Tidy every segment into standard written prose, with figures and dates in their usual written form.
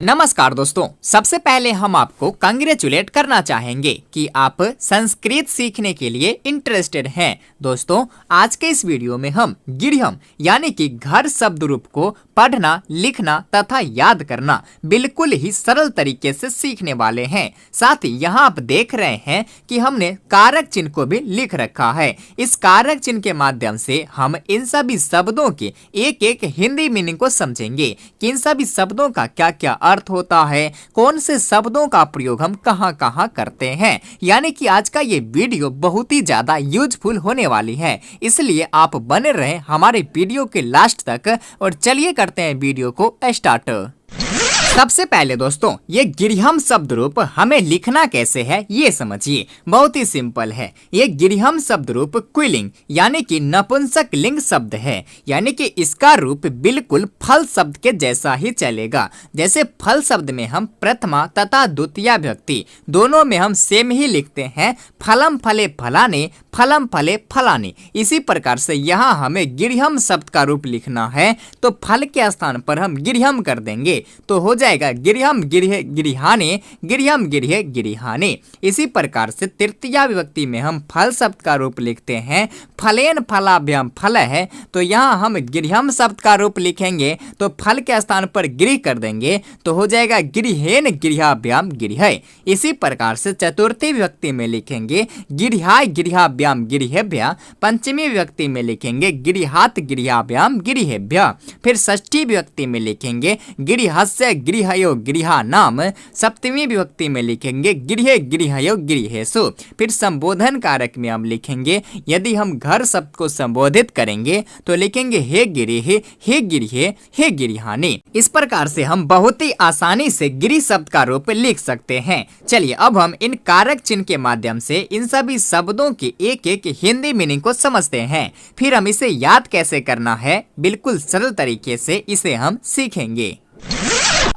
नमस्कार दोस्तों, सबसे पहले हम आपको कंग्रेचुलेट करना चाहेंगे कि आप संस्कृत सीखने के लिए इंटरेस्टेड हैं। दोस्तों, आज के इस वीडियो में हम गिरहम यानी कि घर शब्द रूप को पढ़ना, लिखना तथा याद करना बिल्कुल ही सरल तरीके से सीखने वाले हैं। साथ ही यहाँ आप देख रहे हैं कि हमने कारक चिन्ह को भी लिख रखा है। इस कारक चिन्ह के माध्यम से हम इन सभी शब्दों के एक एक हिंदी मीनिंग को समझेंगे कि इन सभी शब्दों का क्या क्या अर्थ होता है, कौन से शब्दों का प्रयोग हम कहाँ कहाँ करते हैं। यानी कि आज का ये वीडियो बहुत ही ज्यादा यूजफुल होने वाली है, इसलिए आप बने रहें हमारे वीडियो के लास्ट तक। और चलिए करते हैं वीडियो को स्टार्ट। सबसे पहले दोस्तों, ये गिरहम शब्द रूप हमें लिखना कैसे है ये समझिए। बहुत ही सिंपल है। ये गिरहम शब्द रूप क्विलिंग यानी कि नपुंसक लिंग शब्द है, यानी कि इसका रूप बिल्कुल फल शब्द के जैसा ही चलेगा। जैसे फल शब्द में हम प्रथमा तथा द्वितीय विभक्ति दोनों में हम सेम ही लिखते हैं, फलम फले फलाने, फलम फले फलाने। इसी प्रकार से यहाँ हमें गिरहम शब्द का रूप लिखना है तो फल के स्थान पर हम गिरहम कर देंगे तो हो जाएगा गिरहम गिरहे गिरिहाने, गिरहम गिरहे गिरिहाने। इसी प्रकार से तृतीया विभक्ति में हम फल शब्द का रूप लिखते हैं, फलेन फलाभ्याम फल है, तो यहाँ हम गिरहम शब्द का रूप लिखेंगे तो फल के स्थान पर गिरी कर देंगे तो हो जाएगा गिरिहेन गिरिहाभ्याम गिरिहे। इसी प्रकार से चतुर्थी विभक्ति में लिखेंगे गिरिहाय गिरिहाभ्याम गिरिहेभ्या, पंचमी विभक्ति में लिखेंगे गिरिहात गिरिहाभ्याम गिरिहेभ्या, फिर षष्ठी विभक्ति में लिखेंगे गिरिहस्य गिरिहयो गिरिहा नाम, सप्तमी विभक्ति में लिखेंगे गिरिहे गिरिहयो गिरिहेसु। फिर संबोधन कारक में हम लिखेंगे, यदि हम घर शब्द को संबोधित करेंगे तो लिखेंगे हे गिरिहे, हे गिरिहे, हे गिरिहाने। इस प्रकार से हम बहुत ही आसानी से गिरि शब्द का रूप लिख सकते हैं। चलिए अब हम इन कारक चिन्ह के माध्यम से इन सभी शब्दों के एक एक हिंदी मीनिंग को समझते हैं। फिर हम इसे याद कैसे करना है, बिल्कुल सरल तरीके से इसे हम सीखेंगे।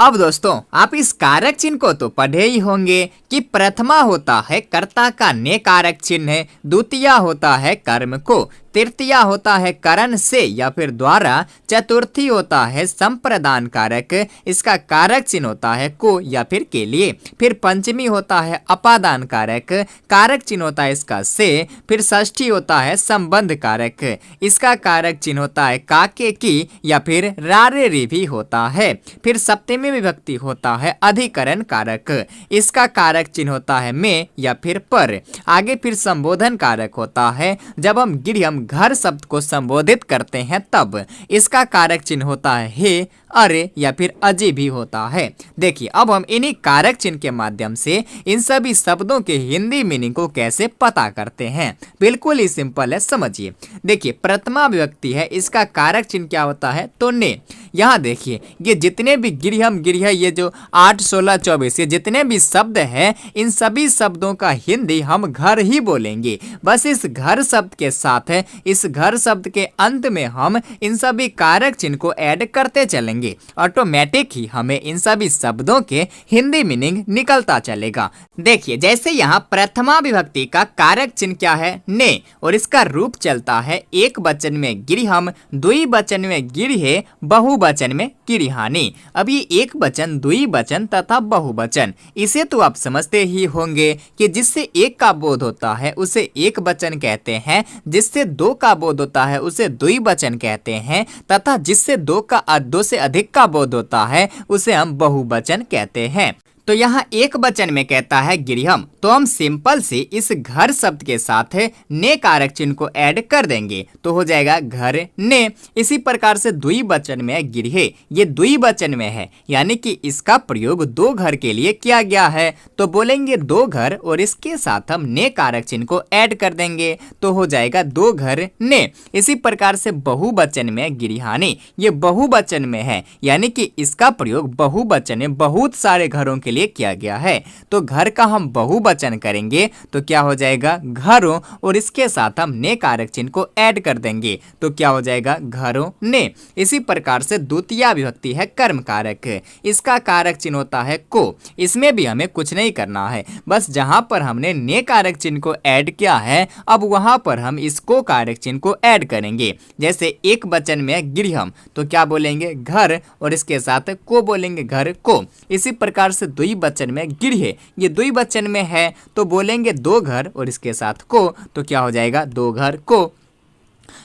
अब दोस्तों, आप इस कारक चिन्ह को तो पढ़े ही होंगे कि प्रथमा होता है कर्ता का ने कारक चिन्ह, द्वितीय होता है कर्म को, तृतीया होता है करण से या फिर द्वारा, चतुर्थी होता है संप्रदान कारक, इसका कारक चिन्ह होता है को या फिर के लिए, फिर पंचमी होता है अपादान कारक, कारक चिन्ह होता है इसका से, फिर षष्ठी होता है संबंध कारक, इसका कारक चिन्ह होता है काके की या फिर रारे रे भी होता है, फिर सप्तमी विभक्ति होता है अधिकरण कारक, इसका कारक चिन्ह होता है में या फिर पर। आगे फिर संबोधन कारक होता है जब हम गिरहम घर शब्द को संबोधित करते हैं तब, इसका कारक चिन्ह होता है हे, अरे या फिर अजय भी होता है। देखिए अब हम इन्हीं कारक चिन्ह के माध्यम से इन सभी शब्दों के हिंदी मीनिंग को कैसे पता करते हैं। बिल्कुल ही सिंपल है, समझिए। देखिए प्रथमा विभक्ति है, इसका कारक चिन्ह क्या होता है तो ने। यहाँ देखिए ये जितने भी गिरहम गिरह ये जो 8, 16, 24 ये जितने भी शब्द हैं, इन सभी शब्दों का हिंदी हम घर ही बोलेंगे। बस इस घर शब्द के साथ है, इस घर शब्द के अंत में हम इन सभी कारक चिन्ह को ऐड करते चलेंगे, ऑटोमेटिक ही हमें इन सभी शब्दों के हिंदी मीनिंग निकलता चलेगा। देखिए जैसे यहाँ प्रथमा विभक्ति का कारक चिन्ह क्या है ने, और इसका रूप चलता है एक वचन में गिरहम, द्विवचन में गिरहे, बहुवचन में गिरिहाने। अब ये एक वचन, द्विवचन तथा बहुवचन, इसे तो आप समझते ही होंगे कि जिससे एक का बोध होता है उसे एक वचन कहते हैं, जिससे दो का बोध होता है उसे द्विवचन कहते हैं, तथा जिससे दो से अधिक का बोध होता है उसे हम बहुवचन कहते हैं। तो यहाँ एक वचन में कहता है गिरहम, तो हम सिंपल से इस घर शब्द के साथ ने कारक चिन्ह को ऐड कर देंगे तो हो जाएगा घर ने। इसी प्रकार से द्विवचन में गिरहे, ये द्विवचन में है, यानी कि इसका प्रयोग दो घर के लिए किया गया है तो बोलेंगे दो घर, और इसके साथ हम ने कारक चिन्ह को ऐड कर देंगे तो हो जाएगा दो घर ने। इसी प्रकार से बहुवचन में गिरिहाने, ये बहुवचन में है, यानी कि इसका प्रयोग बहुवचन में बहुत सारे घरों के लिए किया गया है। तो घर का हम बहुवचन करेंगे तो क्या हो जाएगा, घरों, और इसके साथ हम ने कारक चिन्ह को ऐड कर देंगे तो क्या हो जाएगा, घरों ने। इसी प्रकार से द्वितीय विभक्ति है कर्म कारक, इसका कारक चिन्ह होता है को। इसमें भी हमें कुछ नहीं करना है, बस जहां पर हमने ने कारक चिन्ह को ऐड किया है अब वहां पर हम इसको कारक चिन्ह को ऐड करेंगे। जैसे एक वचन में गृहम तो क्या बोलेंगे, घर, और इसके साथ को बोलेंगे, घर को। इसी प्रकार से द्विवचन में गृह, ये द्विवचन में है तो बोलेंगे दो घर, और इसके साथ को तो क्या हो जाएगा, दो घर को।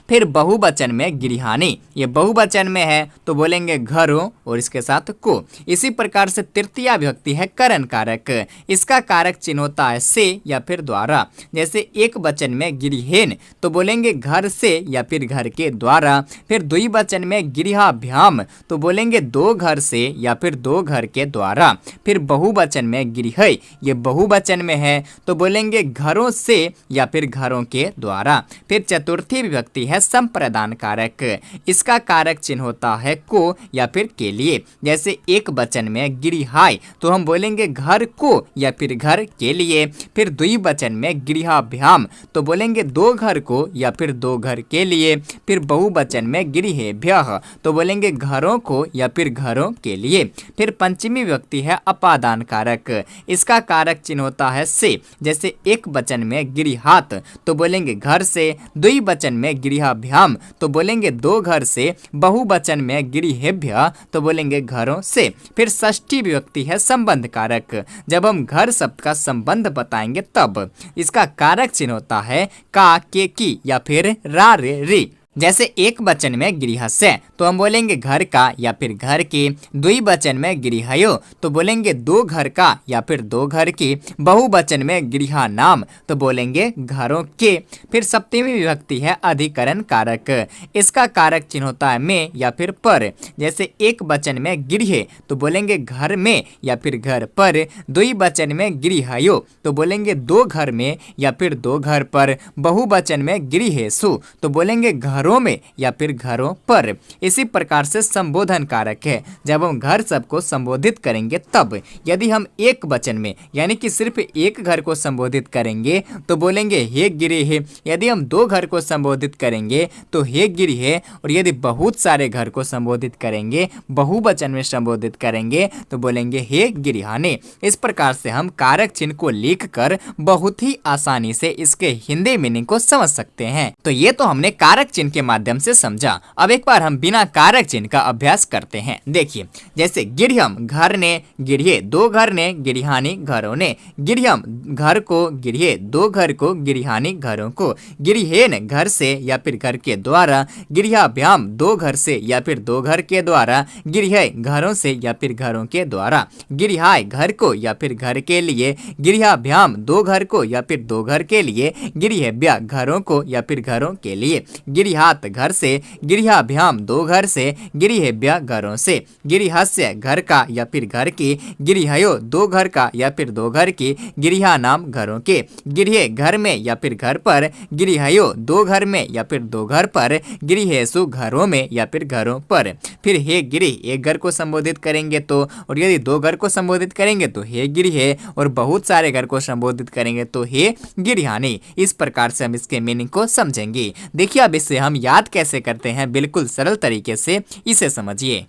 फिर बहुवचन में गृहाणी, ये बहुवचन में है तो बोलेंगे घरों, और इसके साथ को। इसी प्रकार से तृतीय विभक्ति है करण कारक, इसका कारक चिन्ह होता है से या फिर द्वारा। जैसे एक वचन में गृहेन तो बोलेंगे घर से या फिर घर के द्वारा। फिर द्विवचन में गृहाभ्याम तो बोलेंगे दो घर से या फिर दो घर के द्वारा। फिर बहुवचन में गृह, ये बहुवचन में है तो बोलेंगे घरों से या फिर घरों के द्वारा। फिर चतुर्थी विभक्ति है संप्रदान कारक, इसका कारक चिन्ह होता है को या फिर के लिए। जैसे एक वचन में गृहाय तो हम बोलेंगे घर को या फिर घर के लिए। फिर द्विवचन में गृहाभ्याम तो बोलेंगे दो घर को या फिर दो घर के लिए। फिर बहुवचन में गृहेभ्यः तो बोलेंगे घरों को या फिर घरों के लिए। फिर पंचमी विभक्ति है अपादान कारक, इसका कारक चिन्ह होता है से। जैसे एक वचन में गृहात तो बोलेंगे घर से, द्विवचन में गृहाभ्याम तो बोलेंगे दो घर से, बहुवचन में गृहेभ्यः तो बोलेंगे घरों से। फिर षष्ठी विभक्ति है संबंध कारक, जब हम घर शब्द का संबंध बताएंगे तब इसका कारक चिन्ह होता है का, के, की या फिर रा, रे, री। जैसे एक वचन में गृहस्य तो हम बोलेंगे घर का या फिर घर के। द्विवचन में गृहयो तो बोलेंगे दो घर का या फिर दो घर के। बहुवचन में गृहानाम तो बोलेंगे घरों के। फिर सप्तमी विभक्ति है अधिकरण कारक, इसका कारक चिन्ह होता है में या फिर पर। जैसे एक वचन में गृह तो बोलेंगे घर में या फिर घर पर। द्विवचन में गृहयो तो बोलेंगे दो घर में या फिर दो घर पर। बहुवचन में गृहेषु तो बोलेंगे घरों में या फिर घरों पर। इसी प्रकार से संबोधन कारक है, जब हम घर सबको संबोधित करेंगे तब। यदि हम एक वचन में यानी कि सिर्फ एक घर को संबोधित करेंगे तो बोलेंगे हे गिरिह। यदि हम दो घर को संबोधित करेंगे तो हे गिरिह, और यदि बहुत सारे घर को संबोधित करेंगे, बहुवचन में संबोधित करेंगे तो बोलेंगे हे गिरिहाने। इस प्रकार से हम कारक चिन्ह को लिखकर बहुत ही आसानी से इसके हिंदी मीनिंग को समझ सकते हैं। तो ये तो हमने कारक चिन्ह के माध्यम से समझा। अब एक बार हम बिना कारक चिन्ह का अभ्यास करते हैं। देखिए, जैसे गृहम घर ने, गृहे दो घर ने, गृहानी घरों ने। गृहम घर को, गृहे दो घर को, गृहानी घरों को। गृहेन घर से या फिर घर के द्वारा। गृहाभ्याम दो घर से या फिर दो घर के द्वारा। गृह घरों से या फिर घरों के द्वारा। गृहाय घर को या फिर घर के लिए। गृहाभ्याम दो घर को या फिर दो घर के लिए। गृहेभ्यः घरों को या फिर घरों के लिए। गृहात घर से। गृहाभ्याम दो घर से। गृहेभ्यः घरों से। गृहस्य घर का या फिर घर की। गृहयो दो घर का या फिर दो घर की। गृहानाम घरों के। गृह घर में या फिर घर पर। गृहयो दो घर में या फिर दो घर पर। गृहेषु घरों में या फिर घरों पर। फिर हे गृह एक घर को संबोधित करेंगे तो, और यदि दो घर को संबोधित करेंगे तो हे गृह, और बहुत सारे घर को संबोधित करेंगे तो हे गृहानी। इस प्रकार से हम इसके मीनिंग को समझेंगे। देखिए अब इसे हम याद कैसे करते हैं, बिल्कुल सरल तरीके से इसे समझिए।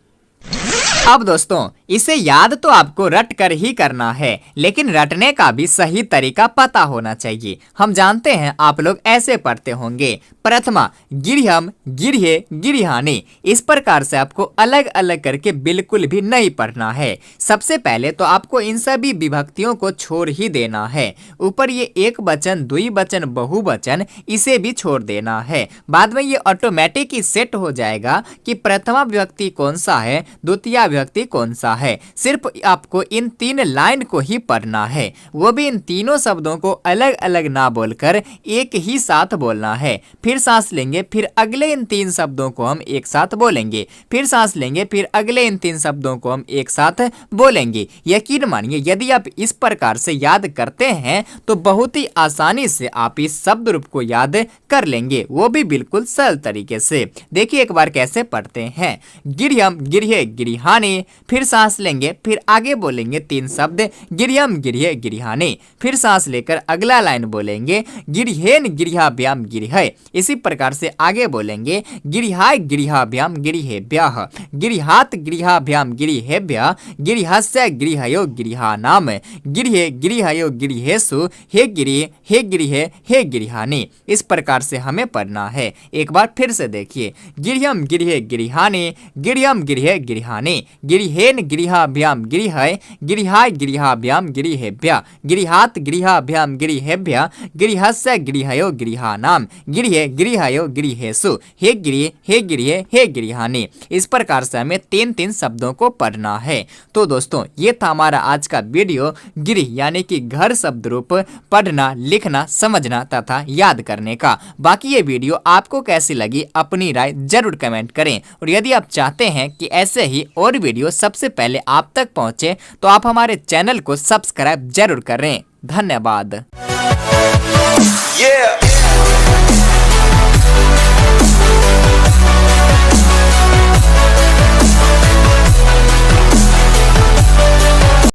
अब दोस्तों, इसे याद तो आपको रट कर ही करना है, लेकिन रटने का भी सही तरीका पता होना चाहिए। हम जानते हैं आप लोग ऐसे पढ़ते होंगे, प्रथमा गृहम, गृहे, गृहानी। इस प्रकार से आपको अलग अलग करके बिल्कुल भी नहीं पढ़ना है। सबसे पहले तो आपको इन सभी विभक्तियों को छोड़ ही देना है। ऊपर ये एक वचन, द्विवचन, बहुवचन, इसे भी छोड़ देना है। बाद में ये ऑटोमेटिक ही सेट हो जाएगा कि प्रथमा विभक्ति कौन सा है, द्वितीय विभक्ति कौन सा है। सिर्फ आपको इन तीन लाइन को ही पढ़ना है, वो भी इन तीनों शब्दों को अलग अलग ना बोलकर एक ही साथ बोलना है। फिर सांस लेंगे, फिर अगले इन तीन शब्दों को हम एक साथ बोलेंगे। फिर सांस लेंगे, फिर अगले इन तीन शब्दों को हम एक साथ बोलेंगे। यकीन मानिए, यदि आप इस प्रकार से याद करते हैं तो बहुत ही आसानी से आप इस शब्द रूप को याद कर लेंगे, वो भी बिल्कुल सरल तरीके से। देखिए एक बार कैसे पढ़ते हैं। गृहम, गृहे, गृहानी, गिरहाने। फिर सांस लेंगे, फिर आगे बोलेंगे 3 शब्द गिरियम गिरिहे गिरिहाने। फिर सांस लेकर अगला लाइन बोलेंगे गिरिहेन गिरिहाभ्याम गिरिहय। इसी प्रकार से आगे बोलेंगे गिरिहाय गिरिहाभ्याम गिरिहे ब्याह, गिरिहात गिरिहाभ्याम गिरिहेभ्य, गिरिहस्य गिरिहयो गिरिहानाम, गिरिहे गिरिहयो गिरिहेसु, हे गिरिहे हे गिरिहाने। इस प्रकार से हमें पढ़ना है। एक बार फिर से देखिए, गिरियम गिरिहे गिरिहाने, गिरियम गिरिहे गिरिहाने, गिरिहेन गिरिहाभ्याम गिरिहय, गिरिहाय गिरिहाभ्याम गिरिहेभ्य, गिरिहात गिरिहाभ्याम गिरिहेभ्य, गिरिहस्य गिरिहयो गिरिहानाम, गिरिहे गिरिहयो गिरिहेसु, हे गिरिहे हे गिरिहाने। इस प्रकार से हमें 3 शब्दों को पढ़ना है। तो दोस्तों, ये था हमारा आज का वीडियो गिरिह यानी कि घर शब्द रूप पढ़ना, लिखना, समझना तथा याद करने का। बाकी ये वीडियो आपको कैसी लगी अपनी राय जरूर कमेंट करें, और यदि आप चाहते हैं कि ऐसे ही और वीडियो सबसे पहले आप तक पहुंचे तो आप हमारे चैनल को सब्सक्राइब जरूर करें। धन्यवाद।